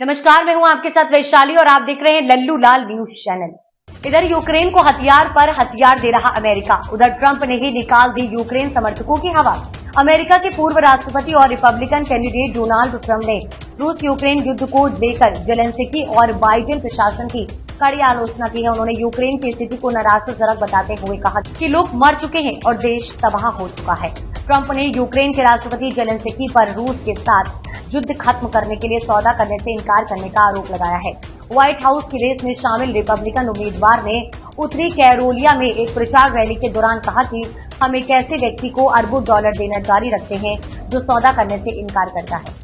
नमस्कार, मैं हूं आपके साथ वैशाली और आप देख रहे हैं लल्लू लाल न्यूज चैनल। इधर यूक्रेन को हथियार पर हथियार दे रहा अमेरिका, उधर ट्रंप ने ही निकाल दी यूक्रेन समर्थकों की हवा। अमेरिका के पूर्व राष्ट्रपति और रिपब्लिकन कैंडिडेट डोनाल्ड ट्रंप ने रूस यूक्रेन युद्ध को लेकर जेलेंस्की और बाइडेन प्रशासन की कड़ी आलोचना की है। उन्होंने यूक्रेन की स्थिति को निराशाजनक बताते हुए कहा कि लोग मर चुके हैं और देश तबाह हो चुका है। ट्रंप ने यूक्रेन के राष्ट्रपति जेलेंस्की पर रूस के साथ युद्ध खत्म करने के लिए सौदा करने से इनकार करने का आरोप लगाया है। व्हाइट हाउस की रेस में शामिल रिपब्लिकन उम्मीदवार ने उत्तरी कैरोलिया में एक प्रचार रैली के दौरान कहा कि हम एक ऐसे व्यक्ति को अरबों डॉलर देना जारी रखते हैं जो सौदा करने से इनकार करता है।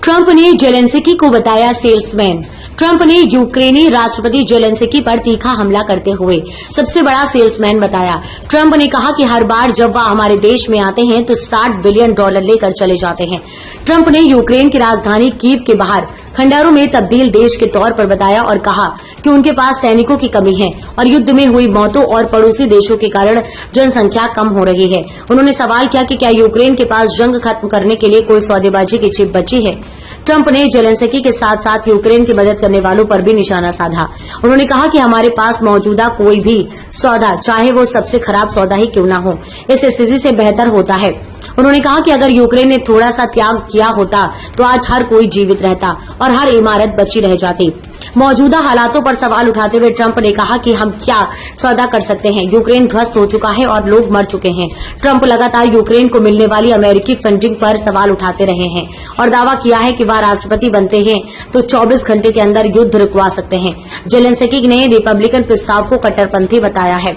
ट्रंप ने जेलेंस्की को बताया सेल्समैन। ट्रंप ने यूक्रेनी राष्ट्रपति जेलेंस्की पर तीखा हमला करते हुए सबसे बड़ा सेल्समैन बताया। ट्रंप ने कहा कि हर बार जब वह हमारे देश में आते हैं तो $60 बिलियन लेकर चले जाते हैं। ट्रंप ने यूक्रेन की राजधानी कीव के बाहर खंडारों में तब्दील देश के तौर पर बताया और कहा कि उनके पास सैनिकों की कमी है और युद्ध में हुई मौतों और पड़ोसी देशों के कारण जनसंख्या कम हो रही है। उन्होंने सवाल किया कि क्या यूक्रेन के पास जंग खत्म करने के लिए कोई सौदेबाजी की चिप बची है। ट्रंप ने जेलेंस्की के साथ साथ यूक्रेन की मदद करने वालों पर भी निशाना साधा। उन्होंने कहा कि हमारे पास मौजूदा कोई भी सौदा, चाहे वो सबसे खराब सौदा ही क्यों न हो, इस स्थिति से बेहतर होता है। उन्होंने कहा कि अगर यूक्रेन ने थोड़ा सा त्याग किया होता तो आज हर कोई जीवित रहता और हर इमारत बची रह जाती। मौजूदा हालातों पर सवाल उठाते हुए ट्रंप ने कहा कि हम क्या सौदा कर सकते हैं। यूक्रेन ध्वस्त हो चुका है और लोग मर चुके हैं। ट्रंप लगातार यूक्रेन को मिलने वाली अमेरिकी फंडिंग पर सवाल उठाते रहे हैं और दावा किया है कि वह राष्ट्रपति बनते हैं तो 24 घंटे के अंदर युद्ध रुकवा सकते हैं। जेलेंस्की ने रिपब्लिकन प्रस्ताव को कट्टरपंथी बताया है।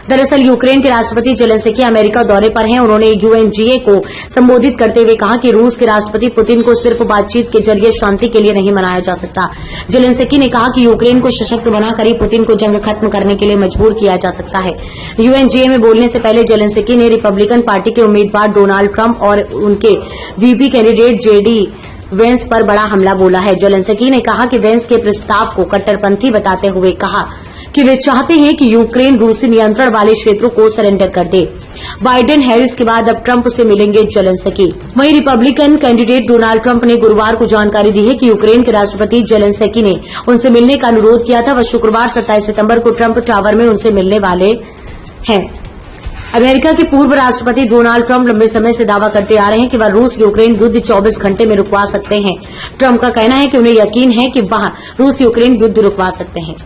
दरअसल यूक्रेन के राष्ट्रपति जेलेंस्की अमेरिका दौरे पर हैं। उन्होंने यूएनजीए को संबोधित करते हुए कहा कि रूस के राष्ट्रपति पुतिन को सिर्फ बातचीत के जरिए शांति के लिए नहीं मनाया जा सकता। जेलेंस्की ने कहा कि यूक्रेन को सशक्त बनाकर ही पुतिन को जंग खत्म करने के लिए मजबूर किया जा सकता है। यूएनजीए में बोलने से पहले जेलेंस्की ने रिपब्लिकन पार्टी के उम्मीदवार डोनाल्ड ट्रंप और उनके वीपी कैंडिडेट जेडी वेंस पर बड़ा हमला बोला है। जेलेंस्की ने कहा कि वेंस के प्रस्ताव को कट्टरपंथी बताते हुए कहा कि वे चाहते हैं कि यूक्रेन रूसी नियंत्रण वाले क्षेत्रों को सरेंडर कर दे। बाइडेन हैरिस के बाद अब ट्रंप से मिलेंगे जेलेंस्की। वहीं रिपब्लिकन कैंडिडेट डोनाल्ड ट्रंप ने गुरुवार को जानकारी दी है कि यूक्रेन के राष्ट्रपति जेलेंस्की ने उनसे मिलने का अनुरोध किया था। वह शुक्रवार 27 सितंबर को ट्रंप टावर में उनसे मिलने वाले हैं। अमेरिका के पूर्व राष्ट्रपति डोनाल्ड ट्रंप लंबे समय से दावा करते आ रहे हैं कि वह रूस यूक्रेन युद्ध 24 घंटे में रुकवा सकते हैं। ट्रंप का कहना है कि उन्हें यकीन है कि वह रूस यूक्रेन युद्ध रुकवा सकते हैं।